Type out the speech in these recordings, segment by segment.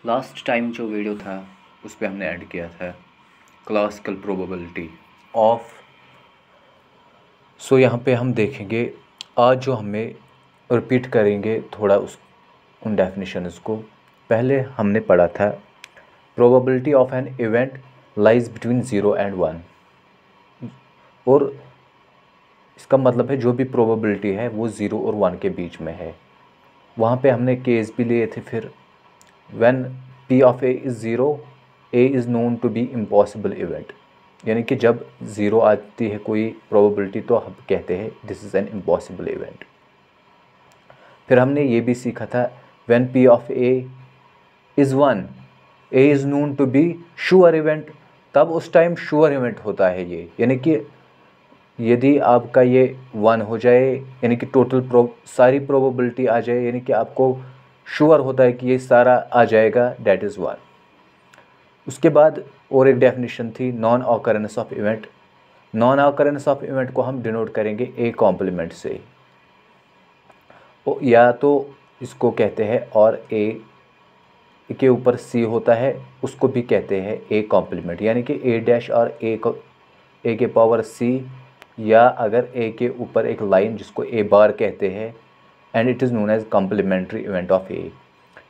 Last time जो video था उस पर हमने ऐड किया था क्लासिकल प्रोबेबिलिटी ऑफ। सो यहाँ पे हम देखेंगे आज जो हमें रिपीट करेंगे थोड़ा उन डेफिनेशंस को। पहले हमने पढ़ा था probability of an event lies between 0 and 1, और इसका मतलब है जो भी प्रोबेबिलिटी है वो 0 और 1 के बीच में है। वहाँ पे हमने केस भी लिए थे। फिर when P of A is 0, A is known to be impossible event, यानी कि जब 0 आती है कोई प्रोबेबिलिटी तो हम कहते हैं this is an impossible event. फिर हमने ये भी सीखा था when P of A is 1, A is known to be sure event, तब उस टाइम श्योर इवेंट होता है ये, यानी कि यदि आपका ये 1 हो जाए यानी कि टोटल सारी प्रोबेबिलिटी आ जाए, यानी कि आपको श्योर होता है कि ये सारा आ जाएगा, डेट इज़ 1। उसके बाद और एक डेफिनेशन थी non occurrence of event. Non occurrence of event को हम डिनोट करेंगे ए कॉम्प्लीमेंट से, या तो इसको कहते हैं और ए के ऊपर सी होता है उसको भी कहते हैं ए कॉम्प्लीमेंट, यानी कि ए डैश और ए के पावर सी, या अगर ए के ऊपर एक लाइन जिसको ए बार कहते हैं, and it is known as complementary event of A,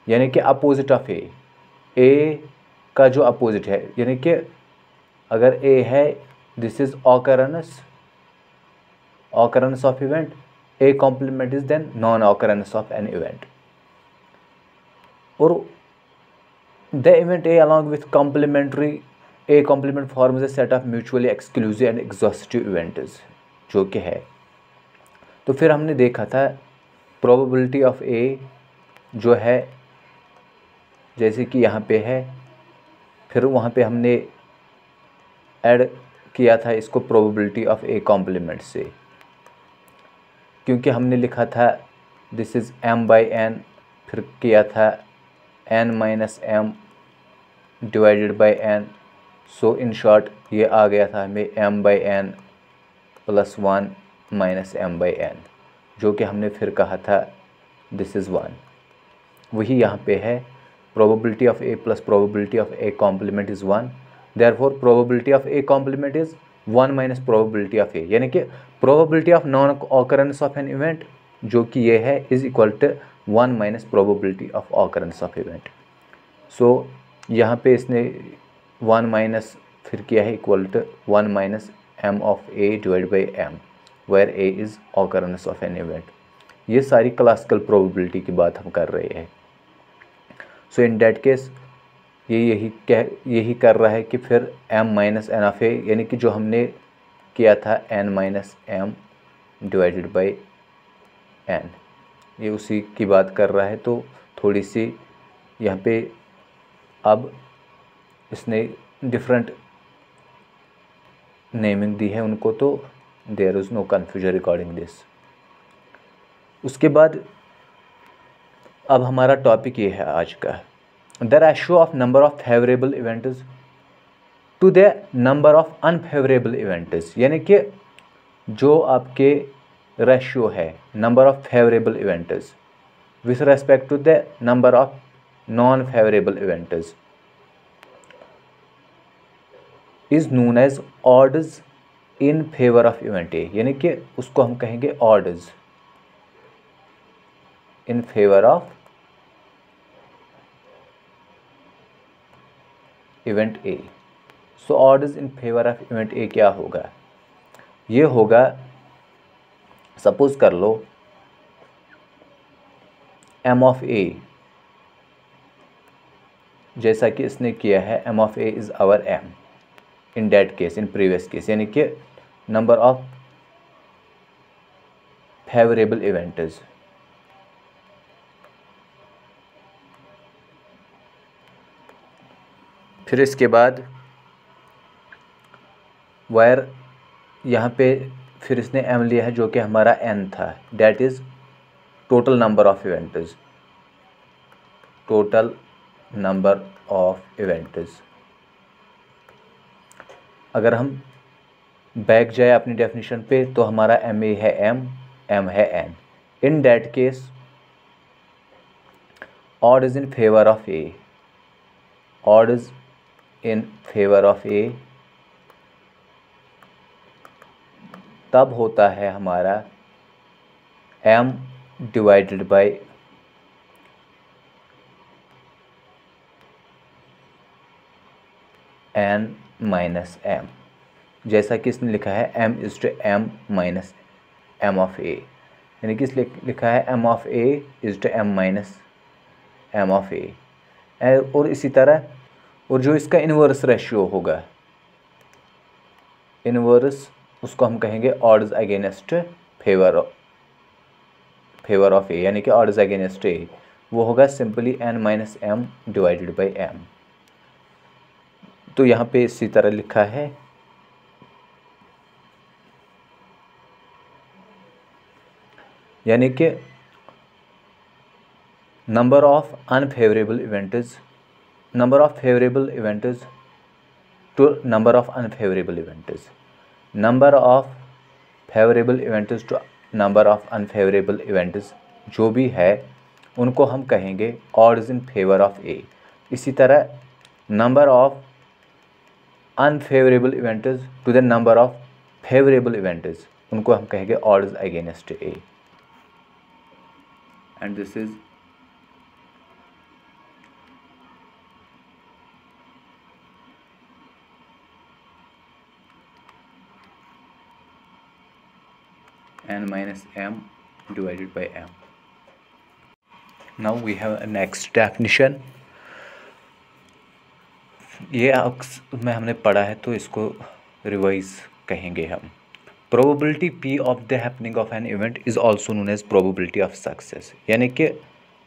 यानी कि अपोजिट ऑफ ए का जो अपोजिट है, यानी कि अगर ए है this is occurrence of event, A complement is then non occurrence of an event. और the event A along with complementary A complement forms a set of mutually exclusive and exhaustive events, जो कि है। तो फिर हमने देखा था probability of ए जो है जैसे कि यहाँ पे है, फिर वहाँ पे हमने ऐड किया था इसको प्रोबेबिलिटी ऑफ ए कॉम्प्लीमेंट से, क्योंकि हमने लिखा था this is m by n, फिर किया था n minus m divided by n। So in short ये आ गया था हमें m by n plus 1 minus m by n, जो कि हमने फिर कहा था दिस इज़ 1। वही यहाँ पे है probability of A plus probability of A complement is 1, therefore probability of A complement is 1 minus probability of A, यानी कि probability of non occurrence of an event जो कि ये है is equal to 1 minus probability of occurrence of event। so यहाँ पे इसने 1 minus फिर किया है equal to 1 minus m of A divided by m, where A is occurrence of an event। ये सारी क्लासिकल probability की बात हम कर रहे हैं। सो इन डैट केस ये यही कर रहा है कि फिर m minus n of A, यानी कि जो हमने किया था n minus m divided by n, ये उसी की बात कर रहा है। तो थोड़ी सी यहाँ पे अब इसने डिफरेंट नेमिंग दी है उनको, तो there is no confusion regarding this. उसके बाद अब हमारा टॉपिक ये है आज का, the ratio of number of favourable events to the number of unfavourable events, यानी कि जो आपके रेशियो है number of favourable events with respect to the number of non favourable events is known as odds in favour of event A, यानी कि उसको हम कहेंगे odds in favour of event A. So odds in favour of event ए क्या होगा? ये होगा, suppose कर लो m ऑफ ए, जैसा कि इसने किया है m of A is our m in that case, in previous case, यानी कि नंबर ऑफ फेवरेबल इवेंट्स। फिर इसके बाद वायर यहाँ पे फिर इसने m लिया है जो कि हमारा n था, that is total number of events, total number of events. अगर हम बैक जाए अपनी डेफिनेशन पे तो हमारा m ए है m है n। In that case odd is in favour of A, odds in favour of A, तब होता है हमारा m divided by n minus m, जैसा कि इसने लिखा है m is to m minus m of a, यानी कि इसलिए लिखा है m of a is to m minus m of a। और इसी तरह, और जो इसका इन्वर्स रेशियो होगा, इन्वर्स उसको हम कहेंगे odds against favour of A, यानी कि ऑड्स अगेंस्ट ए, वो होगा simply n minus m divided by m। तो यहाँ पे इसी तरह लिखा है, यानी कि number of unfavourable events, number of favourable events to number of unfavourable events, number of favourable events to number of unfavourable events जो भी है उनको हम कहेंगे odds in favour of A. इसी तरह number of unfavourable events to the number of favourable events, उनको हम कहेंगे odds against A. And this is n minus m divided by m. Now we have a next definition. ये में हमने पढ़ा है तो इसको रिवाइज कहेंगे हम। Probability p of the happening of an event is also known as probability of success, यानी कि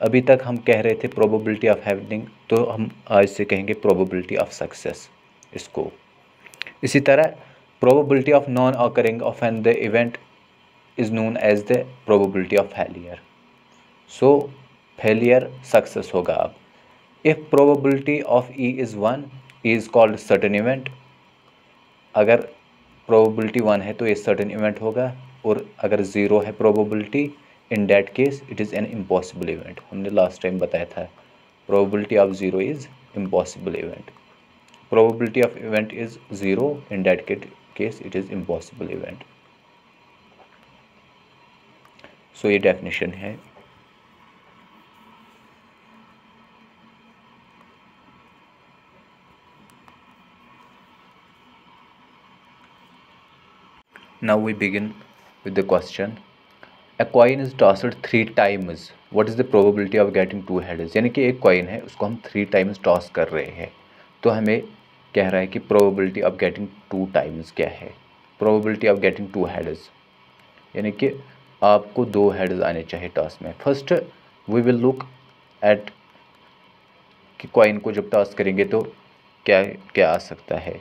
अभी तक हम कह रहे थे प्रोबेबिलिटी ऑफ हैपनिंग, तो हम आज से कहेंगे प्रोबेबिलिटी ऑफ सक्सेस इसको। इसी तरह probability of non occurring of an the event is known as the probability of failure. So failure success होगा। अब if probability of E is 1, E is called certain event, अगर probability 1 है तो ये certain event होगा, और अगर 0 है probability, in that case it is an impossible event। हमने last time बताया था probability of 0 is impossible event, probability of event is 0, in that case it is impossible event। सो ये डेफिनेशन है। Now we begin with the question, a coin is tossed 3 times, what is the probability of getting 2 heads, यानी कि एक coin है उसको हम 3 times toss कर रहे हैं, तो हमें कह रहा है कि प्रोबेबिलिटी ऑफ गेटिंग 2 टाइम्स क्या है। प्रोबेबिलिटी ऑफ गेटिंग 2 हेड्स, यानी कि आपको 2 हेड्स आने चाहिए टॉस में। First we will look at कि कॉइन को जब टॉस करेंगे तो क्या क्या आ सकता है।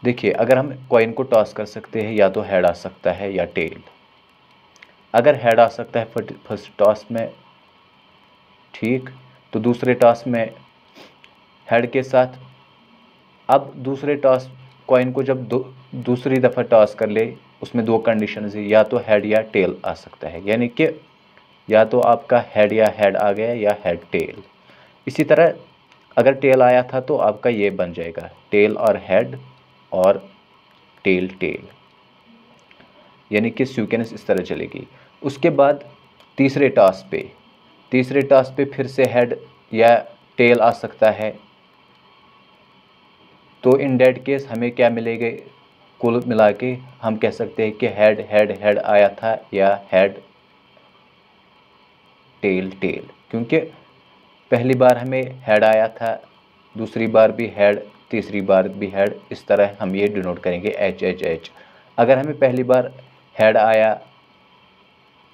देखिए, अगर हम कॉइन को टॉस कर सकते हैं, या तो हेड आ सकता है या टेल। अगर हेड आ सकता है फर्स्ट टॉस में, ठीक, तो दूसरे टॉस में हेड के साथ, अब दूसरे टॉस कॉइन को जब दूसरी दफ़ा टॉस कर ले, उसमें 2 कंडीशन है, या तो हेड या टेल आ सकता है, यानी कि या तो आपका हेड या हेड आ गया या हेड टेल। इसी तरह अगर टेल आया था तो आपका ये बन जाएगा टेल और हेड और टेल टेल, यानी कि सीक्वेंस इस तरह चलेगी। उसके बाद तीसरे टॉस पे फिर से हेड या टेल आ सकता है, तो इन डेट केस हमें क्या मिलेगा, कुल मिला के हम कह सकते हैं कि हेड हेड हेड आया था या हेड टेल टेल, क्योंकि पहली बार हमें हेड आया था, दूसरी बार भी हेड, तीसरी बार भी हेड, इस तरह हम ये डिनोट करेंगे एच एच एच। अगर हमें पहली बार हेड आया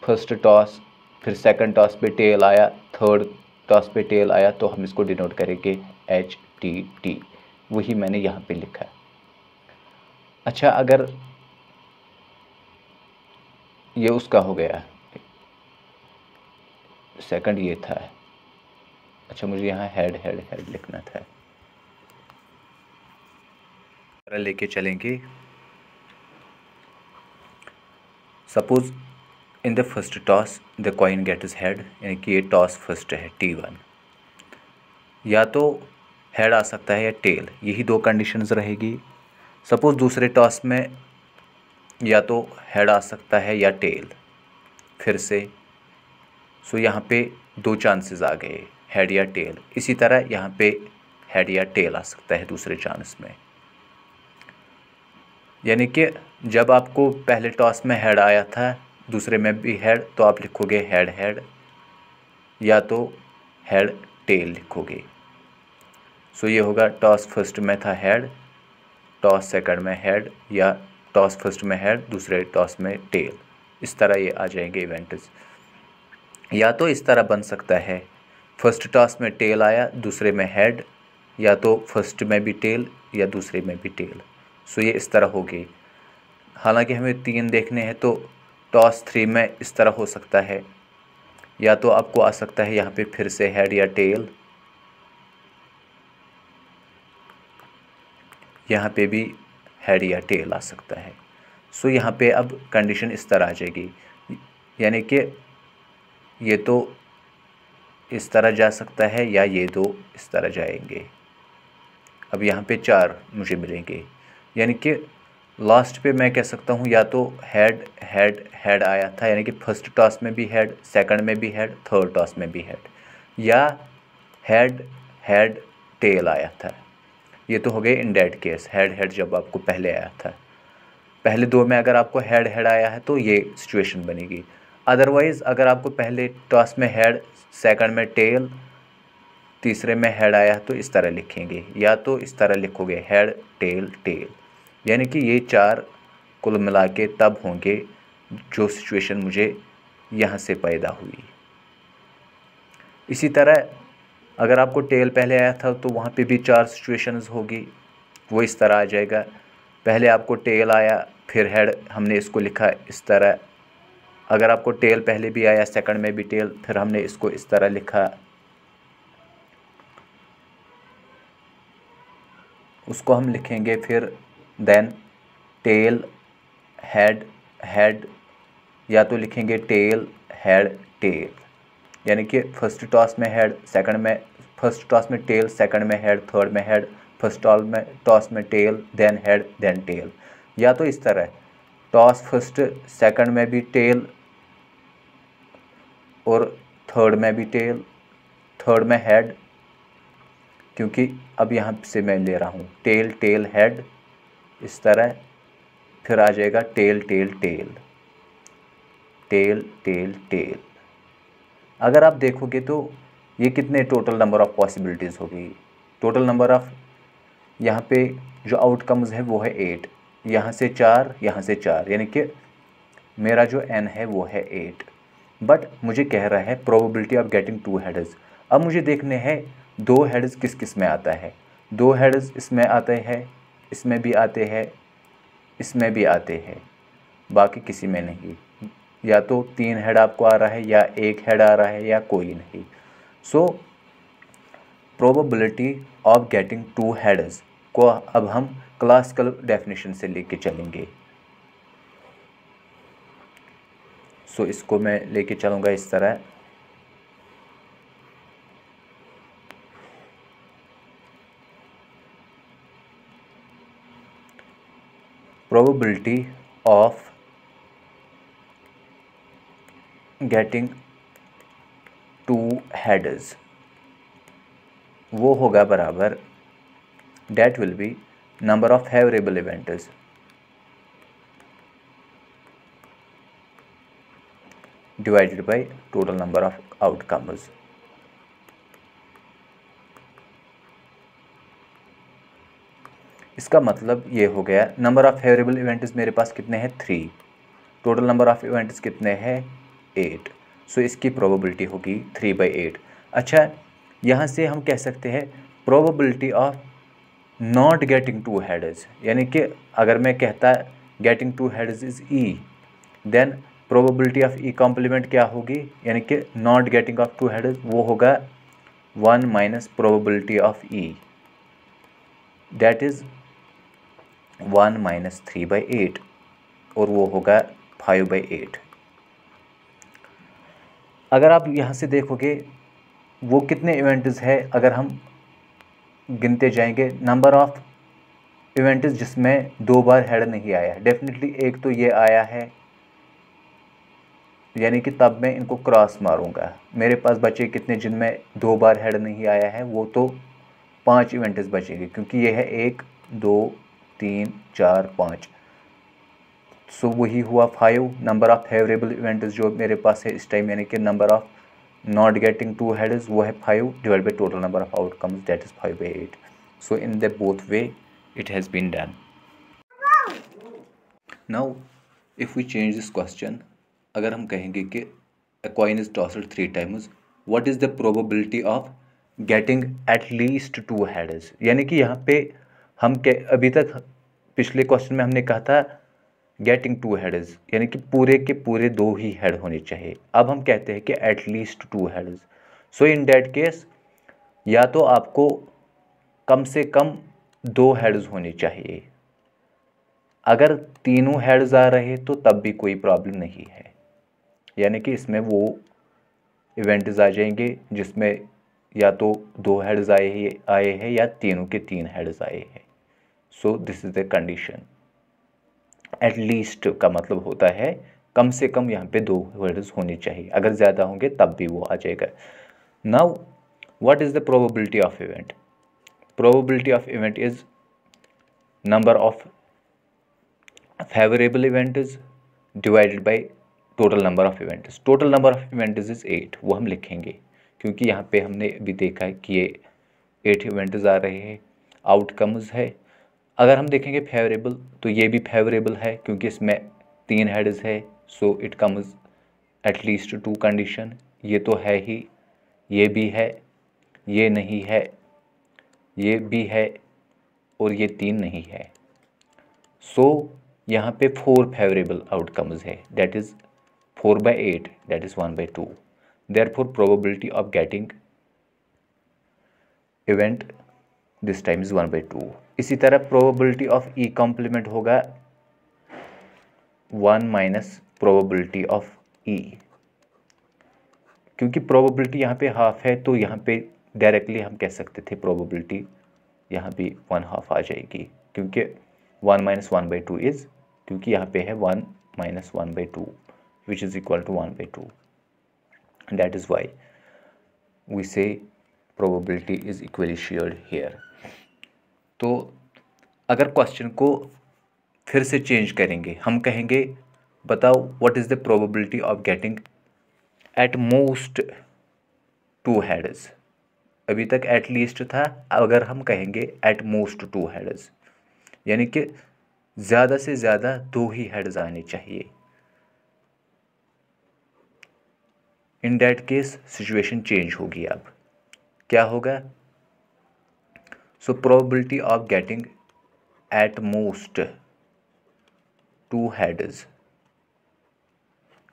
फर्स्ट टॉस, फिर सेकंड टॉस पे टेल आया, थर्ड टॉस पे टेल आया, तो हम इसको डिनोट करेंगे एच टी टी, वही मैंने यहाँ पे लिखा है। अच्छा, अगर ये उसका हो गया, सेकंड ये था, अच्छा मुझे यहाँ हेड हेड हेड लिखना था, लेके चलेंगे। Suppose in the first toss the coin gets head, यानी कि ये टॉस फर्स्ट है T1, या तो हेड आ सकता है या टेल, यही दो कंडीशंस रहेगी। सपोज़ दूसरे टॉस में या तो हेड आ सकता है या टेल फिर से, सो यहाँ पे दो चांसेस आ गए, हेड या टेल। इसी तरह यहाँ पे हेड या टेल आ सकता है दूसरे चांस में। यानी कि जब आपको पहले टॉस में हेड आया था, दूसरे में भी हेड, तो आप लिखोगे हेड हेड, या तो हेड टेल लिखोगे। सो ये होगा टॉस फर्स्ट में था हेड, टॉस सेकंड में हेड, या टॉस फर्स्ट में हेड, दूसरे टॉस में टेल। इस तरह ये आ जाएंगे इवेंट्स। या तो इस तरह बन सकता है, फर्स्ट टॉस में टेल आया, दूसरे में हेड, या तो फर्स्ट में भी टेल या दूसरे में भी टेल। सो ये इस तरह होगी। हालांकि हमें 3 देखने हैं, तो टॉस 3 में इस तरह हो सकता है, या तो आपको आ सकता है यहाँ पे फिर से हेड या टेल, यहाँ पे भी हेड या टेल आ सकता है। सो यहाँ पे अब कंडीशन इस तरह आ जाएगी, यानी कि ये तो इस तरह जा सकता है या ये दो इस तरह जाएंगे। अब यहाँ पे 4 मुझे मिलेंगे, यानी कि लास्ट पे मैं कह सकता हूँ या तो हेड हेड हेड आया था, यानी कि फर्स्ट टॉस में भी हेड, सेकंड में भी हेड, थर्ड टॉस में भी हेड, या हेड हेड टेल आया था। ये तो हो गए इन डेट केस, हेड हेड जब आपको पहले आया था। पहले दो में अगर आपको हेड हेड आया है तो ये सिचुएशन बनेगी। अदरवाइज़ अगर आपको पहले टॉस में हेड, सेकंड में टेल, तीसरे में हेड आया तो इस तरह लिखेंगे, या तो इस तरह लिखोगे हेड टेल टेल। यानी कि ये 4 कुल मिला के तब होंगे जो सिचुएशन मुझे यहाँ से पैदा हुई। इसी तरह अगर आपको टेल पहले आया था तो वहाँ पे भी 4 सिचुएशंस होगी, वो इस तरह आ जाएगा। पहले आपको टेल आया, फिर हेड, हमने इसको लिखा इस तरह। अगर आपको टेल पहले भी आया, सेकंड में भी टेल, फिर हमने इसको इस तरह लिखा। उसको हम लिखेंगे फिर देन टेल हेड हेड, या तो लिखेंगे टेल हेड टेल। यानी कि फर्स्ट टॉस में हेड, सेकंड में फर्स्ट टॉस में टेल, सेकंड में हेड, थर्ड में हेड, फर्स्ट टॉस में tail, then head then tail. या तो इस तरह टॉस फर्स्ट, सेकंड में भी टेल और थर्ड में भी टेल, थर्ड में हेड, क्योंकि अब यहाँ से मैं ले रहा हूँ टेल टेल हेड, इस तरह फिर आ जाएगा tail tail tail tail tail tail. अगर आप देखोगे तो ये कितने टोटल नंबर ऑफ़ पॉसिबिलिटीज़ होगी। टोटल नंबर ऑफ़ यहाँ पे जो आउटकम्स है वो है 8, यहाँ से 4, यहाँ से 4, यानी कि मेरा जो n है वो है 8। बट मुझे कह रहा है प्रोबेबिलिटी ऑफ गेटिंग 2 हेड्स। अब मुझे देखने हैं 2 हेड्स किस किस में आता है। 2 हेड्स इसमें आते हैं, इसमें भी आते हैं, इसमें भी आते हैं, बाकी किसी में नहीं। या तो 3 हेड आपको आ रहा है, या 1 हेड आ रहा है, या कोई नहीं। So probability of getting 2 heads को अब हम क्लासिकल डेफिनेशन से लेके चलेंगे। सो इसको मैं लेके चलूँगा इस तरह। प्रोबेबिलिटी ऑफ गेटिंग 2 हेड्स वो होगा बराबर, that will be number of favourable events divided by total number of outcomes. इसका मतलब ये हो गया, नंबर ऑफ फेवरेबल इवेंट्स मेरे पास कितने हैं 3, टोटल नंबर ऑफ इवेंट्स कितने हैं 8। सो इसकी प्रोबेबिलिटी होगी 3/8। अच्छा, यहाँ से हम कह सकते हैं probability of not getting 2 heads, यानी कि अगर मैं कहता getting 2 heads is E, then probability of E complement क्या होगी, यानी कि नॉट गेटिंग ऑफ 2 हेड्स वो होगा 1 minus probability of E, that is 1 minus 3/8, और वो होगा 5/8। अगर आप यहाँ से देखोगे वो कितने इवेंट्स है, अगर हम गिनते जाएंगे नंबर ऑफ इवेंट्स जिसमें 2 बार हेड नहीं आया। डेफिनेटली एक तो ये आया है, यानी कि तब मैं इनको क्रॉस मारूंगा। मेरे पास बचे कितने जिनमें 2 बार हेड नहीं आया है, वो तो 5 इवेंट्स बचेंगे, क्योंकि ये है 1 2 3 4 5। सो वही हुआ 5। नंबर ऑफ फेवरेबल इवेंट्स जो मेरे पास है इस टाइम, यानी कि number of not getting 2 heads, वो है 5 divide by total number of outcomes, that is 5/8। So in the both way it has been done. Now if we change this question, अगर हम कहेंगे कि a coin is tossed 3 times, what is the probability of getting at least 2 heads? यानी कि यहाँ पे हम अभी तक पिछले क्वेश्चन में हमने कहा था गेटिंग 2 हेड्स, यानी कि पूरे के पूरे 2 ही हेड होने चाहिए। अब हम कहते हैं कि at least 2 heads. So in that case या तो आपको कम से कम 2 हेड्स होने चाहिए। अगर तीनों हेड्स आ रहे तो तब भी कोई प्रॉब्लम नहीं है, यानी कि इसमें वो इवेंट्स आ जाएंगे जिसमें या तो 2 हेड्स आए हैं या तीनों के 3 हेड्स आए हैं। So this is the condition. At least का मतलब होता है कम से कम यहाँ पे 2 हेड्स होनी चाहिए, अगर ज़्यादा होंगे तब भी वो आ जाएगा। Now what is the probability of event? Probability of event is number of favorable events divided by total number of events. Total number of events is 8, वो हम लिखेंगे क्योंकि यहाँ पे हमने अभी देखा है कि ये 8 इवेंट्स आ रहे हैं। आउटकम्स है, अगर हम देखेंगे फेवरेबल तो ये भी फेवरेबल है क्योंकि इसमें 3 हेड्स है। So it comes at least 2 condition. ये तो है ही, ये भी है, ये नहीं है, ये भी है और ये 3 नहीं है। सो यहाँ पे 4 फेवरेबल आउटकम्स है, that is 4/8, that is 1/2। Therefore probability of getting event this time is 1/2। इसी तरह प्रोबेबिलिटी ऑफ ई कॉम्प्लीमेंट होगा 1 माइनस प्रोबेबिलिटी ऑफ ई, क्योंकि प्रोबेबिलिटी यहाँ पे हाफ है तो यहाँ पे डायरेक्टली हम कह सकते थे प्रोबेबिलिटी यहाँ भी 1/2 आ जाएगी, क्योंकि 1 माइनस 1/2 इज़, क्योंकि यहाँ पे है 1 minus 1/2 which is equal to 1/2। That is why we say probability is equally shared here. तो अगर क्वेश्चन को फिर से चेंज करेंगे, हम कहेंगे बताओ what is the probability of getting at most 2 heads. अभी तक एट लीस्ट था, अगर हम कहेंगे एट मोस्ट 2 हेड्स, यानी कि ज़्यादा से ज़्यादा 2 ही हेड्स आने चाहिए। In that case situation change होगी। अब क्या होगा? So probability of getting at most 2 heads,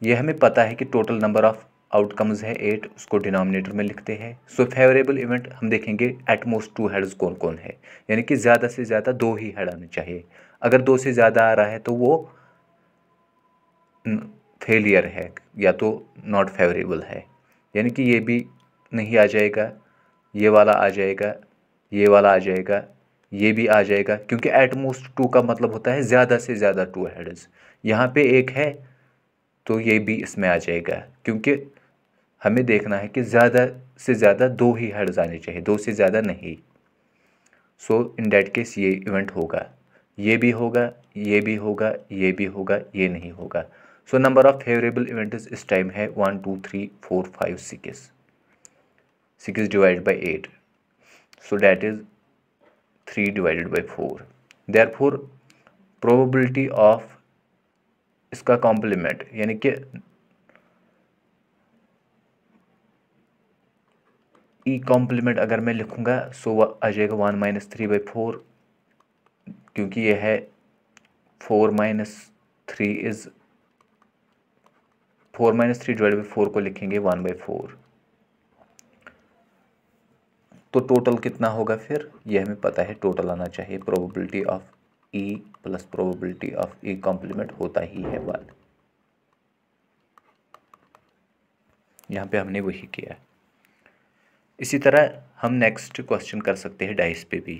यह हमें पता है कि टोटल नंबर ऑफ आउटकम्स है 8, उसको डिनोमिनेटर में लिखते हैं। सो फेवरेबल इवेंट हम देखेंगे एट मोस्ट 2 हेड्स कौन कौन है, यानी कि ज़्यादा से ज़्यादा 2 ही हेड आने चाहिए। अगर 2 से ज़्यादा आ रहा है तो वो फेलियर है या तो नॉट फेवरेबल है, यानी कि ये भी नहीं आ जाएगा, ये वाला आ जाएगा, ये वाला आ जाएगा, ये भी आ जाएगा, क्योंकि एट मोस्ट 2 का मतलब होता है ज़्यादा से ज़्यादा 2 हेड्स। यहाँ पे 1 है तो ये भी इसमें आ जाएगा, क्योंकि हमें देखना है कि ज़्यादा से ज़्यादा 2 ही हेड्स आने चाहिए, 2 से ज़्यादा नहीं। सो इन डैट केस ये इवेंट होगा, ये भी होगा, ये भी होगा, ये भी होगा, ये नहीं होगा। So number of favourable events इस टाइम है 1 2 3 4 5 6 6 divided by 8, so that is 3 divided by 4। Therefore probability of इसका कॉम्प्लीमेंट, यानी कि ई कॉम्प्लीमेंट अगर मैं लिखूँगा सो आ जाएगा 1 माइनस 3/4, क्योंकि ये है 4 minus 3 is 4 minus 3 divide by 4 को लिखेंगे 1/4। तो टोटल कितना होगा फिर, ये हमें पता है, टोटल आना चाहिए probability of E plus probability of E complement होता ही है 1। यहाँ पे हमने वही किया है। इसी तरह हम नेक्स्ट क्वेश्चन कर सकते हैं डाइस पे भी।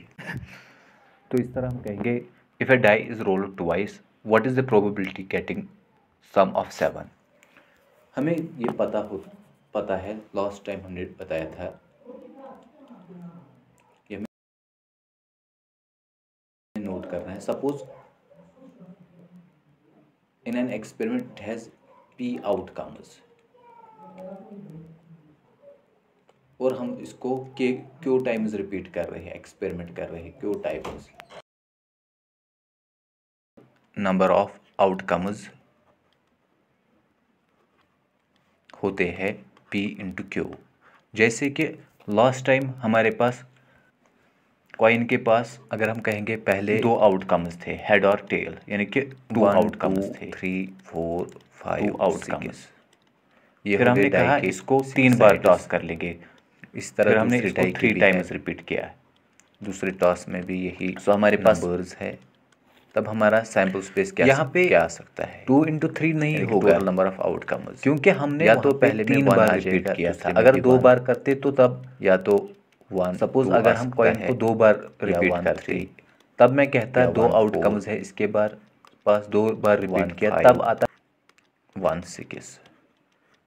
तो इस तरह हम कहेंगे if a die is rolled twice what is the probability getting sum of 7। हमें ये पता है, लास्ट टाइम हमने बताया था, ये हमें नोट करना है। Suppose in an experiment has p outcomes और हम इसको क्यू टाइम्स रिपीट कर रहे हैं, एक्सपेरिमेंट कर रहे हैं Q times. Number of outcomes होते हैं p इंटू क्यू। जैसे कि लास्ट टाइम हमारे पास कॉइन के पास अगर हम कहेंगे पहले 2 आउटकम्स थे, हेड और टेल, यानी कि 2 आउटकम्स थे, 3 4 5 आउटकम्स। ये फिर हमने कहा इसको 3 बार टॉस कर लेंगे, इस तरह हमने इसको 3 टाइम्स रिपीट किया है। दूसरे टॉस में भी यही। सो हमारे पास नंबर्स है, तब हमारा सैंपल स्पेस यहाँ पे क्या आ सकता है? 2 इंटू 3 नहीं होगा नंबर ऑफ आउटकम्स, क्योंकि हमने या तो पहले 3 बार रिपीट किया था। अगर 2 बार करते तो तब या तो 1, सपोज अगर हम कॉइन को 2 बार रिपीट करते तब मैं कहता 2 आउटकम्स है, इसके बाद पास 2 बार रिपीट किया तब आता 1 6।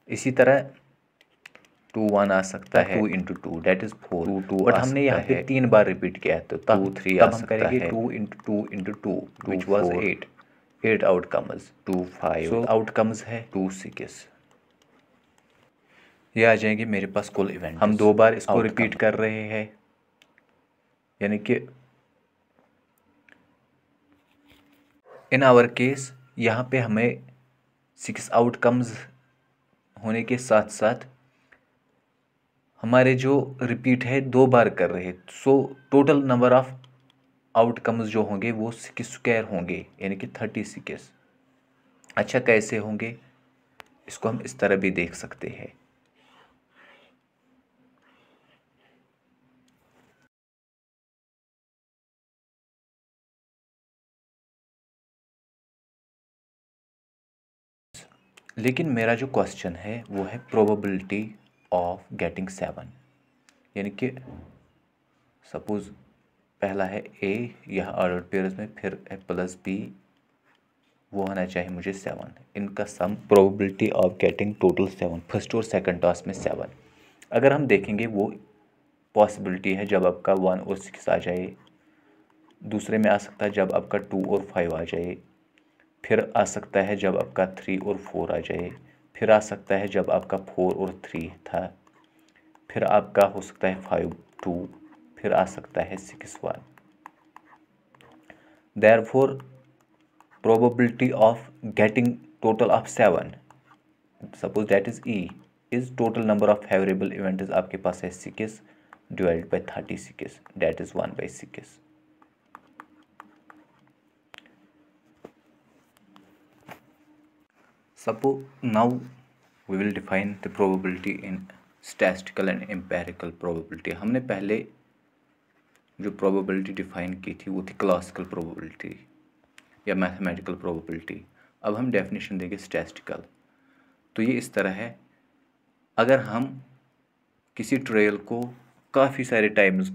इसी तरह 2 1 आ सकता है, 2 इंटू 2 डेट इज 4, बट हमने यहाँ पे 3 बार रिपीट किया है तो तब 3 तब हम करेंगे 2 into 2 which was 8 outcomes, 2 5। So outcomes है 2 6। ये आ जाएंगे मेरे पास कुल इवेंट। हम 2 बार इसको रिपीट कर रहे हैं, यानी कि इन आवर केस यहाँ पे हमें 6 आउटकम्स होने के साथ साथ हमारे जो रिपीट है 2 बार कर रहे हैं, so total number of outcomes जो होंगे वो 6 स्क्वायर होंगे, यानी कि 36। अच्छा, कैसे होंगे इसको हम इस तरह भी देख सकते हैं। लेकिन मेरा जो क्वेश्चन है वो है प्रोबेबिलिटी ऑफ गेटिंग 7, यानी कि सपोज पहला है ए, यह ऑर्डर पेयर्स में, फिर है प्लस बी, वो होना चाहिए मुझे 7। इनका sum probability of getting total 7, first और सेकंड टॉस में 7। अगर हम देखेंगे वो पॉसिबिलिटी है जब आपका 1 और 6 आ जाए, दूसरे में आ सकता है जब आपका 2 और 5 आ जाए, फिर आ सकता है जब आपका 3 और 4 आ जाए, फिर आ सकता है जब आपका 4 और 3 था, फिर आपका हो सकता है 5 2, फिर आ सकता है 6 1। Therefore probability of getting total of 7, suppose that is E, is total number of favourable events आपके पास है 6 divide by 36, that is 1/6। Suppose now we will define the probability in statistical and empirical probability। हमने पहले जो probability define की थी वो थी classical probability या mathematical probability। अब हम definition देंगे statistical। तो ये इस तरह है, अगर हम किसी ट्रेल को काफ़ी सारे टाइम्स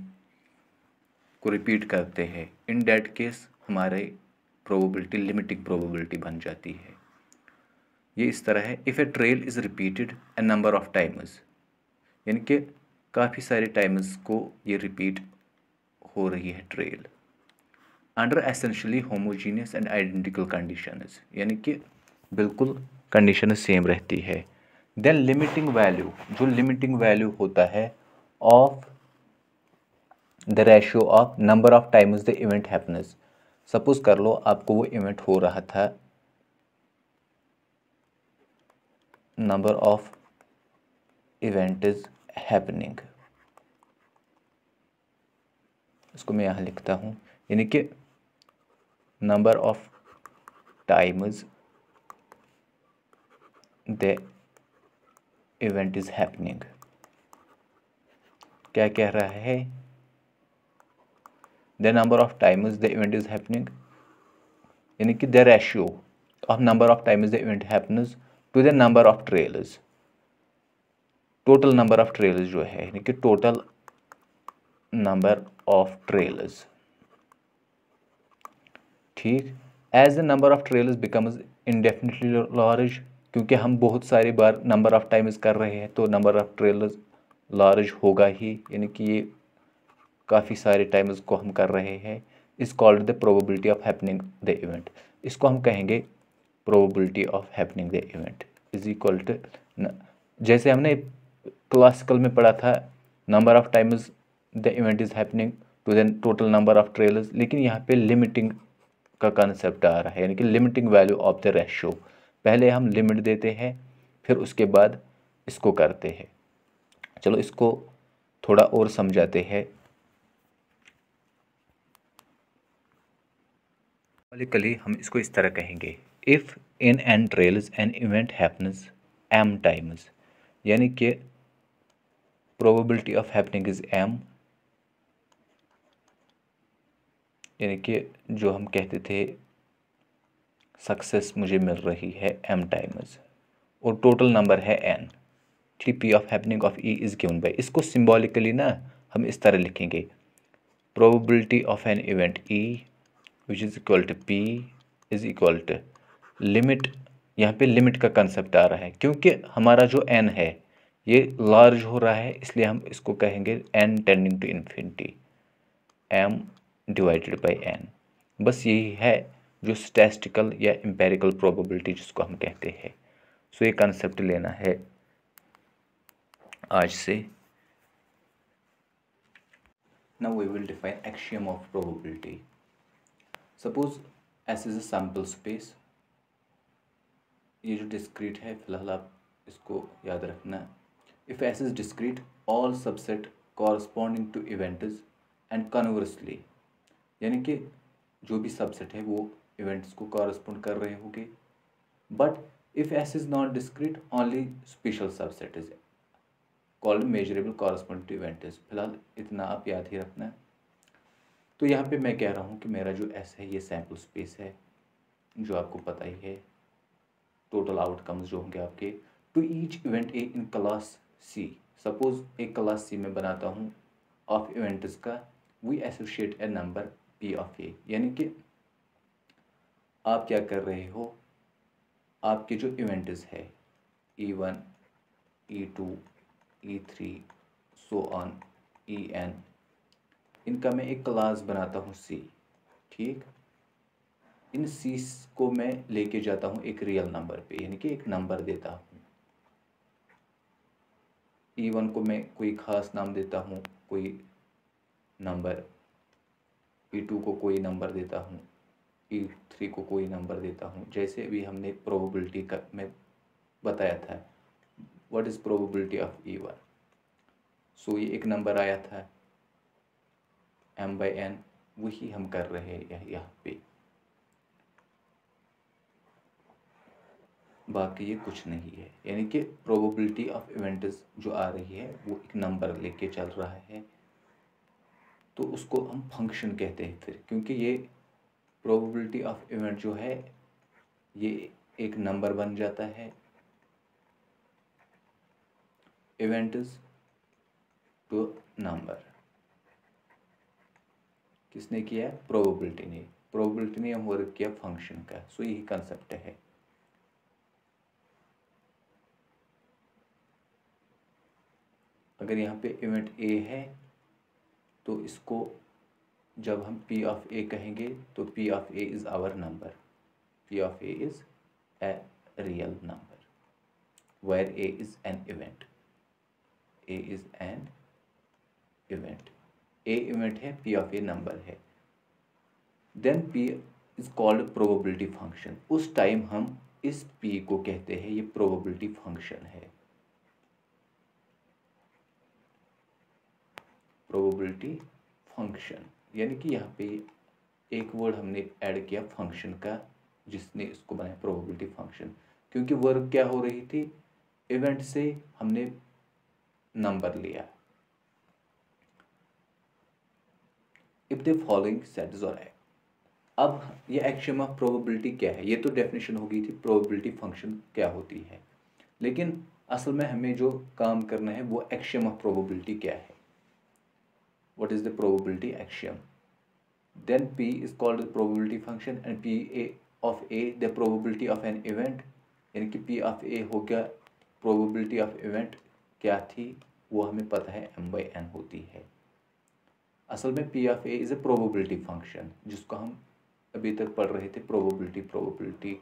को रिपीट करते हैं, इन डेट केस हमारे प्रोबेबिलिटी लिमिटिंग प्रोबेबिलिटी बन जाती है। ये इस तरह है, if A trail is repeated A number of times, यानी कि काफ़ी सारे टाइम्स को ये रिपीट हो रही है trial, under essentially homogeneous and identical conditions, यानी कि बिल्कुल कंडीशन सेम रहती है। देन लिमिटिंग वैल्यू, जो लिमिटिंग वैल्यू होता है of the ratio of number of times the event happens. Suppose कर लो आपको वो इवेंट हो रहा था, number of event is happening, इसको मैं यहाँ लिखता हूँ, यानी कि number of times the event is happening. क्या कह रहा है? The number of times the event is happening, यानी कि the ratio of number of times the event happens to the number of trials. Total number of trials जो है, यानी कि टोटल नंबर ऑफ ट्रेल्स, ठीक। As the number of trials becomes indefinitely large, क्योंकि हम बहुत सारी बार नंबर ऑफ टाइम्स कर रहे हैं तो नंबर ऑफ ट्रेल्स लार्ज होगा ही, यानी कि ये काफ़ी सारे टाइम्स को हम कर रहे हैं। Is called the probability of happening the event, इसको हम कहेंगे probability of happening the event is equal to, जैसे हमने क्लासिकल में पढ़ा था number of times the event is happening to the total number of trials, लेकिन यहाँ पे लिमिटिंग का कंसेप्ट आ रहा है, यानी कि limiting value of the ratio. पहले हम लिमिट देते हैं, फिर उसके बाद इसको करते हैं। चलो इसको थोड़ा और समझाते हैं। सिंपली हम इसको इस तरह कहेंगे, if in an trails an event happens m times, यानी कि probability of happening is m, यानी कि जो हम कहते थे सक्सेस मुझे मिल रही है m टाइम्स, और टोटल नंबर है n, ठीक। p of happening of e is given by, इसको सिंबॉलिकली ना हम इस तरह लिखेंगे, probability of an event e which is equal to p is equal to limit, यहाँ पे लिमिट का कंसेप्ट आ रहा है क्योंकि हमारा जो n है ये लार्ज हो रहा है, इसलिए हम इसको कहेंगे n tending to infinity, m divided by n। बस यही है जो स्टैटिस्टिकल या एम्पिरिकल प्रोबेबिलिटी जिसको हम कहते हैं। सो ये कंसेप्ट लेना है आज से। Now we will define axiom of probability. Suppose S is a sample space, ये जो डिस्क्रीट है फिलहाल आप इसको याद रखना। If S is discrete all subset corresponding to events and conversely, यानी कि जो भी सबसेट है वो इवेंट्स को कॉरस्पॉन्ड कर रहे होंगे। But if S is not discrete only special subset is called measurable corresponding to events. फिलहाल इतना आप याद ही रखना। तो यहाँ पे मैं कह रहा हूँ कि मेरा जो S है ये सैम्पल स्पेस है, जो आपको पता ही है। टोटल आउटकम्स जो होंगे आपके to each event A in class C, suppose एक क्लास C में बनाता हूँ ऑफ इवेंट्स का, we associate a number P of A, यानी कि आप क्या कर रहे हो, आपके जो इवेंट्स है E1 E2 E3 so on En, इनका मैं एक क्लास बनाता हूँ C, ठीक। इन C को मैं लेके जाता हूँ एक रियल नंबर पे, यानी कि एक नंबर देता हूँ। E1 को मैं कोई ख़ास नाम देता हूँ, कोई नंबर, E2 को कोई नंबर देता हूँ, E3 को कोई नंबर देता हूँ। जैसे अभी हमने प्रोबेबिलिटी का में बताया था, what is probability of E1। सो ये एक नंबर आया था m/n, वही हम कर रहे हैं यहाँ पे, बाकी ये कुछ नहीं है। यानी कि प्रोबेबिलिटी ऑफ इवेंट्स जो आ रही है वो एक नंबर लेके चल रहा है, तो उसको हम फंक्शन कहते हैं फिर, क्योंकि ये प्रोबेबिलिटी ऑफ इवेंट जो है ये एक नंबर बन जाता है। इवेंट्स टू नंबर किसने किया है? प्रोबेबिलिटी ने। प्रोबेबिलिटी ने वर्क किया फंक्शन का। सो यही कंसेप्ट है। अगर यहाँ पे इवेंट ए है तो इसको जब हम P ऑफ A कहेंगे तो P of A is our number, P of A is a real number where A is an event, A is an event, A event है, P ऑफ A नंबर है। Then P is called probability function. उस time हम इस P को कहते हैं ये probability function है, प्रोबेबिलिटी फंक्शन। यानी कि यहाँ पे एक वर्ड हमने ऐड किया फंक्शन का, जिसने इसको बनाया प्रोबेबिलिटी फंक्शन, क्योंकि वर्क क्या हो रही थी, इवेंट से हमने नंबर लिया। इफ द फॉलोइंग सेट्स और एक्ट, अब ये एक्सियम ऑफ प्रोबेबिलिटी क्या है, ये तो डेफिनेशन हो गई थी प्रोबेबिलिटी फंक्शन क्या होती है, लेकिन असल में हमें जो काम करना है वो एक्सियम ऑफ प्रोबेबिलिटी क्या है, what is the probability axiom. Then P is called the probability function and P of A the probability of an event, यानी कि P ऑफ A हो गया प्रोबेबिलिटी ऑफ इवेंट क्या थी, वो हमें पता है m/n होती है। असल में P of A is A probability function, जिसको हम अभी तक पढ़ रहे थे प्रोबेबिलिटी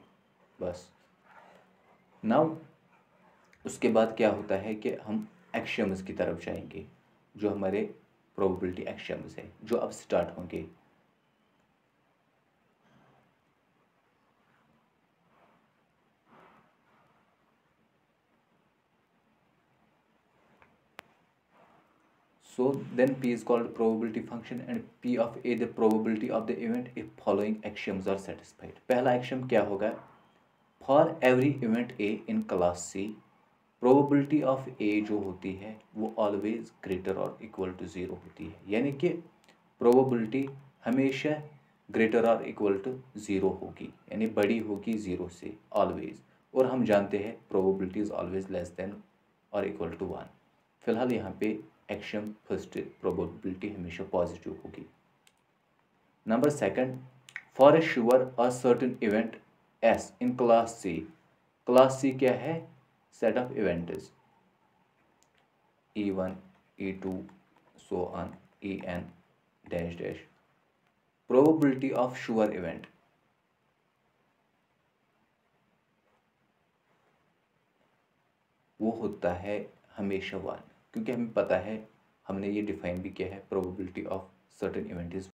बस। नाउ उसके बाद क्या होता है कि हम एक्सियम्स की तरफ जाएंगे, जो हमारे प्रोबेबिलिटी एक्सियम्स है जो अब स्टार्ट होंगे। So then P is called probability function and P of A the probability of the event if following axioms are satisfied। पहला axiom क्या होगा, for every event A in class C probability of A जो होती है वो always greater or equal to 0 होती है, यानी कि probability हमेशा greater or equal to 0 होगी, यानी बड़ी होगी 0 से always, और हम जानते हैं probability is always less than or equal to 1। फिलहाल यहाँ पे एक्शियम फर्स्ट प्रोबेबिलिटी हमेशा पॉजिटिव होगी। Number second, for a sure a certain event S in class C, class C क्या है, set of events E1 E2 so on En dash dash. Probability of sure event वो होता है हमेशा 1, क्योंकि हमें पता है, हमने ये डिफाइन भी किया है, probability of certain event is.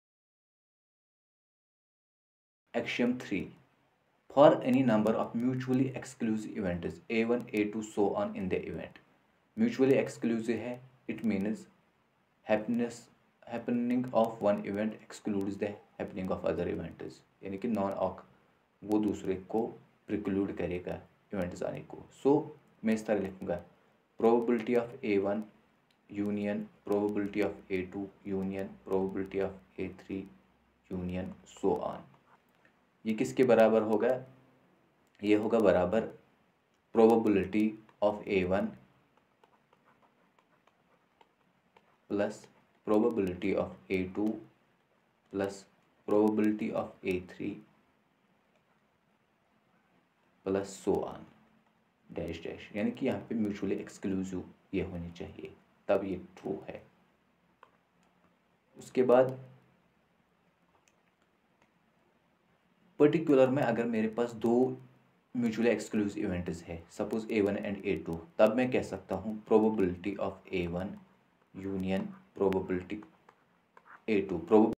Axiom 3, for any number of mutually exclusive events A1 A2 so on in the event, mutually exclusive है, it means happening of one event excludes the happening of other events, यानी कि non ऑक वो दूसरे को preclude करेगा events आने को। सो मैं इस तरह लिखूँगा, probability of A1 union probability of A2 union probability of A3 union so on. ये किसके बराबर होगा, ये होगा बराबर probability of A1 plus probability of A2 plus probability of A3 plus so on dash dash, यानी कि यहाँ पे म्यूचुअली एक्सक्लूसिव ये होनी चाहिए, तब ये ट्रू है। उसके बाद पर्टिकुलर में अगर मेरे पास दो म्यूचुअली एक्सक्लूसिव इवेंट्स है, सपोज A1 एंड A2, तब मैं कह सकता हूँ probability of A1 union probability A2।